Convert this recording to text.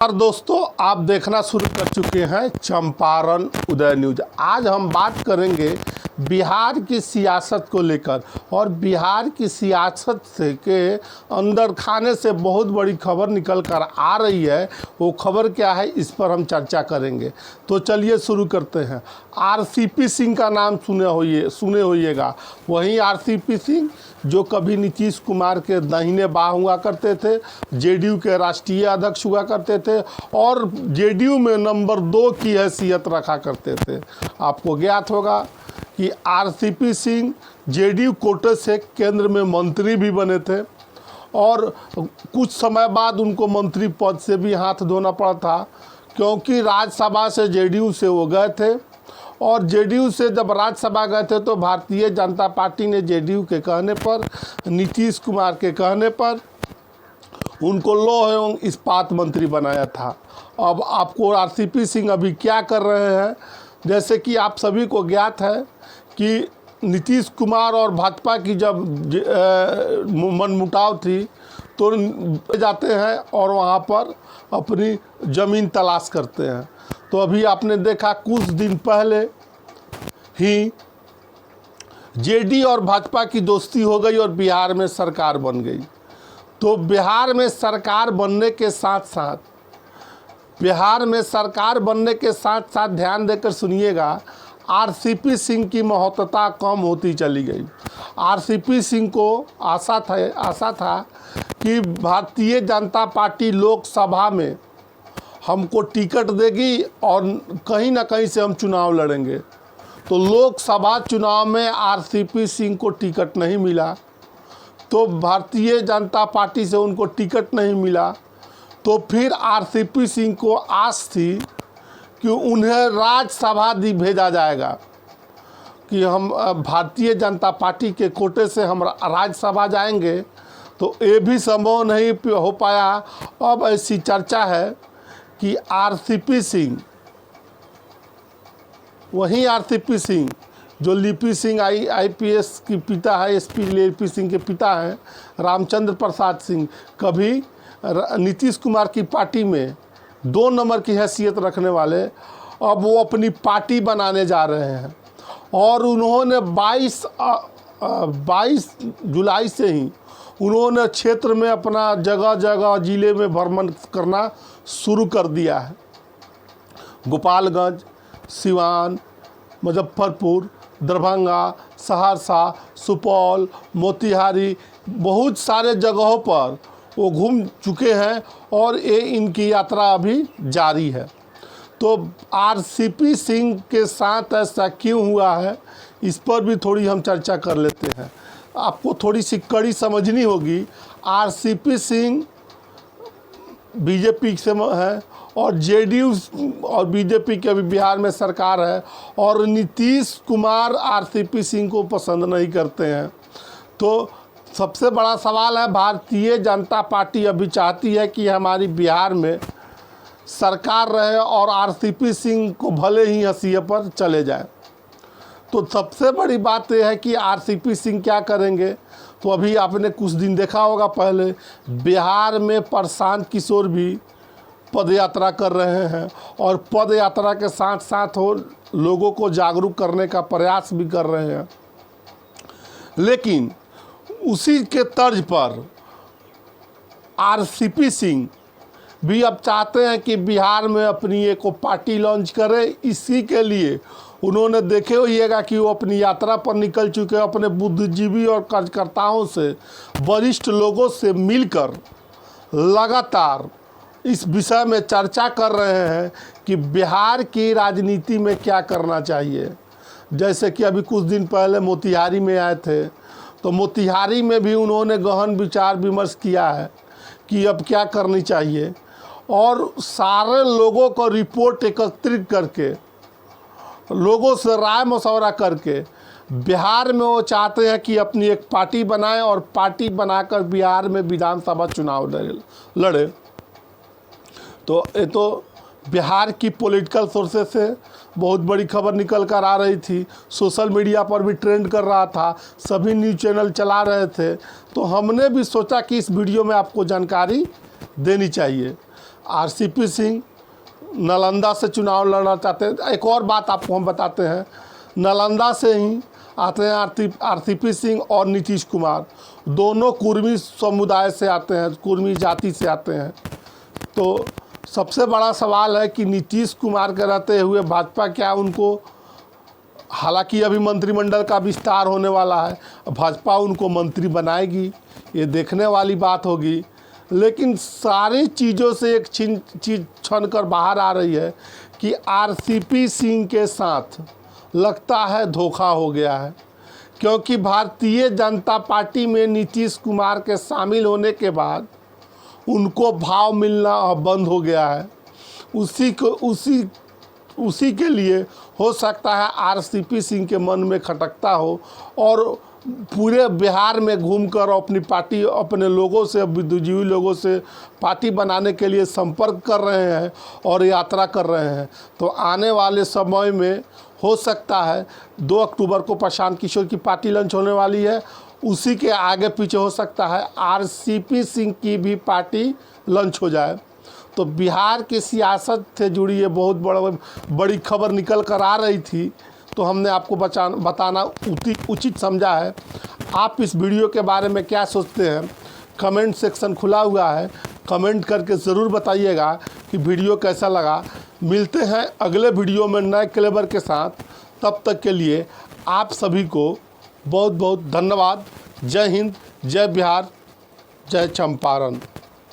और दोस्तों, आप देखना शुरू कर चुके हैं चंपारण उदय न्यूज। आज हम बात करेंगे बिहार की सियासत को लेकर, और बिहार की सियासत से के अंदर खाने से बहुत बड़ी खबर निकल कर आ रही है। वो खबर क्या है, इस पर हम चर्चा करेंगे। तो चलिए शुरू करते हैं। आरसीपी सिंह का नाम सुने होइएगा। वहीं आरसीपी सिंह जो कभी नीतीश कुमार के दाहिने बाह हुआ करते थे, जेडीयू के राष्ट्रीय अध्यक्ष हुआ करते थे और जेडीयू में नंबर 2 की हैसियत रखा करते थे। आपको ज्ञात होगा कि आरसीपी सिंह जेडीयू कोटे से केंद्र में मंत्री भी बने थे और कुछ समय बाद उनको मंत्री पद से भी हाथ धोना पड़ा था, क्योंकि राज्यसभा से जेडीयू से वो गए थे। और जेडीयू से जब राज्यसभा गए थे तो भारतीय जनता पार्टी ने जेडीयू के कहने पर, नीतीश कुमार के कहने पर उनको लौह एवं इस्पात मंत्री बनाया था। अब आपको आरसीपी सिंह अभी क्या कर रहे हैं, जैसे कि आप सभी को ज्ञात है कि नीतीश कुमार और भाजपा की जब मनमुटाव थी तो जाते हैं और वहाँ पर अपनी ज़मीन तलाश करते हैं। तो अभी आपने देखा कुछ दिन पहले ही जेडी और भाजपा की दोस्ती हो गई और बिहार में सरकार बन गई। तो बिहार में सरकार बनने के साथ साथ ध्यान देकर सुनिएगा, आरसीपी सिंह की महत्वता कम होती चली गई। आरसीपी सिंह को आशा था कि भारतीय जनता पार्टी लोकसभा में हमको टिकट देगी और कहीं ना कहीं से हम चुनाव लड़ेंगे। तो लोकसभा चुनाव में आरसीपी सिंह को टिकट नहीं मिला, तो भारतीय जनता पार्टी से उनको टिकट नहीं मिला। तो फिर आरसीपी सिंह को आस थी कि उन्हें राज्यसभा भेजा जाएगा, कि हम भारतीय जनता पार्टी के कोटे से हम राज्यसभा जाएंगे। तो ये भी संभव नहीं हो पाया। अब ऐसी चर्चा है कि आरसीपी सिंह जो लिपि सिंह आईपीएस की पिता है, एसपी लिपि सिंह के पिता हैं, रामचंद्र प्रसाद सिंह, कभी नीतीश कुमार की पार्टी में 2 नंबर की हैसियत रखने वाले, अब वो अपनी पार्टी बनाने जा रहे हैं। और उन्होंने 22 जुलाई से ही उन्होंने क्षेत्र में अपना जगह जगह जिले में भ्रमण करना शुरू कर दिया है। गोपालगंज, सिवान, मुजफ्फरपुर, दरभंगा, सहरसा, सुपौल, मोतिहारी, बहुत सारे जगहों पर वो घूम चुके हैं और ये इनकी यात्रा अभी जारी है। तो आरसीपी सिंह के साथ ऐसा क्यों हुआ है, इस पर भी थोड़ी हम चर्चा कर लेते हैं। आपको थोड़ी सी कड़ी समझनी होगी। आरसीपी सिंह बीजेपी से है और जेडीयू और बीजेपी के अभी बिहार में सरकार है, और नीतीश कुमार आरसीपी सिंह को पसंद नहीं करते हैं। तो सबसे बड़ा सवाल है, भारतीय जनता पार्टी अभी चाहती है कि हमारी बिहार में सरकार रहे और आरसीपी सिंह को भले ही हंसिए पर चले जाए। तो सबसे बड़ी बात यह है कि आरसीपी सिंह क्या करेंगे। तो अभी आपने कुछ दिन देखा होगा, पहले बिहार में प्रशांत किशोर भी पद यात्रा कर रहे हैं और पद यात्रा के साथ साथ वो लोगों को जागरूक करने का प्रयास भी कर रहे हैं। लेकिन उसी के तर्ज पर आरसीपी सिंह भी अब चाहते हैं कि बिहार में अपनी एक पार्टी लॉन्च करें। इसी के लिए उन्होंने देखे होइएगा कि वो अपनी यात्रा पर निकल चुके हैं, अपने बुद्धिजीवी और कार्यकर्ताओं से, वरिष्ठ लोगों से मिलकर लगातार इस विषय में चर्चा कर रहे हैं कि बिहार की राजनीति में क्या करना चाहिए। जैसे कि अभी कुछ दिन पहले मोतिहारी में आए थे, तो मोतिहारी में भी उन्होंने गहन विचार विमर्श किया है कि अब क्या करनी चाहिए, और सारे लोगों को रिपोर्ट एकत्रित करके, लोगों से राय मशवरा करके बिहार में वो चाहते हैं कि अपनी एक पार्टी बनाएं और पार्टी बनाकर बिहार में विधानसभा चुनाव लड़े। तो ये तो बिहार की पॉलिटिकल सोर्सेस से बहुत बड़ी खबर निकल कर आ रही थी, सोशल मीडिया पर भी ट्रेंड कर रहा था, सभी न्यूज़ चैनल चला रहे थे। तो हमने भी सोचा कि इस वीडियो में आपको जानकारी देनी चाहिए। आरसीपी सिंह नालंदा से चुनाव लड़ना चाहते हैं। एक और बात आपको हम बताते हैं, नालंदा से ही आते हैं आरसीपी सिंह और नीतीश कुमार, दोनों कुर्मी समुदाय से आते हैं, कुर्मी जाति से आते हैं। तो सबसे बड़ा सवाल है कि नीतीश कुमार के रहते हुए भाजपा क्या उनको, हालांकि अभी मंत्रिमंडल का विस्तार होने वाला है, भाजपा उनको मंत्री बनाएगी, ये देखने वाली बात होगी। लेकिन सारी चीज़ों से एक चीज़ छन कर बाहर आ रही है कि आरसीपी सिंह के साथ लगता है धोखा हो गया है, क्योंकि भारतीय जनता पार्टी में नीतीश कुमार के शामिल होने के बाद उनको भाव मिलना बंद हो गया है। उसी के लिए हो सकता है आरसीपी सिंह के मन में खटकता हो और पूरे बिहार में घूमकर अपनी पार्टी, अपने लोगों से, बुद्धिजीवी लोगों से पार्टी बनाने के लिए संपर्क कर रहे हैं और यात्रा कर रहे हैं। तो आने वाले समय में हो सकता है 2 अक्टूबर को प्रशांत किशोर की पार्टी लॉन्च होने वाली है, उसी के आगे पीछे हो सकता है आरसीपी सिंह की भी पार्टी लॉन्च हो जाए। तो बिहार की सियासत से जुड़ी ये बहुत बड़ी खबर निकल कर आ रही थी, तो हमने आपको बताना उचित समझा है। आप इस वीडियो के बारे में क्या सोचते हैं? कमेंट सेक्शन खुला हुआ है, कमेंट करके ज़रूर बताइएगा कि वीडियो कैसा लगा। मिलते हैं अगले वीडियो में नए क्लेवर के साथ, तब तक के लिए आप सभी को बहुत बहुत धन्यवाद। जय हिंद, जय बिहार, जय चंपारण।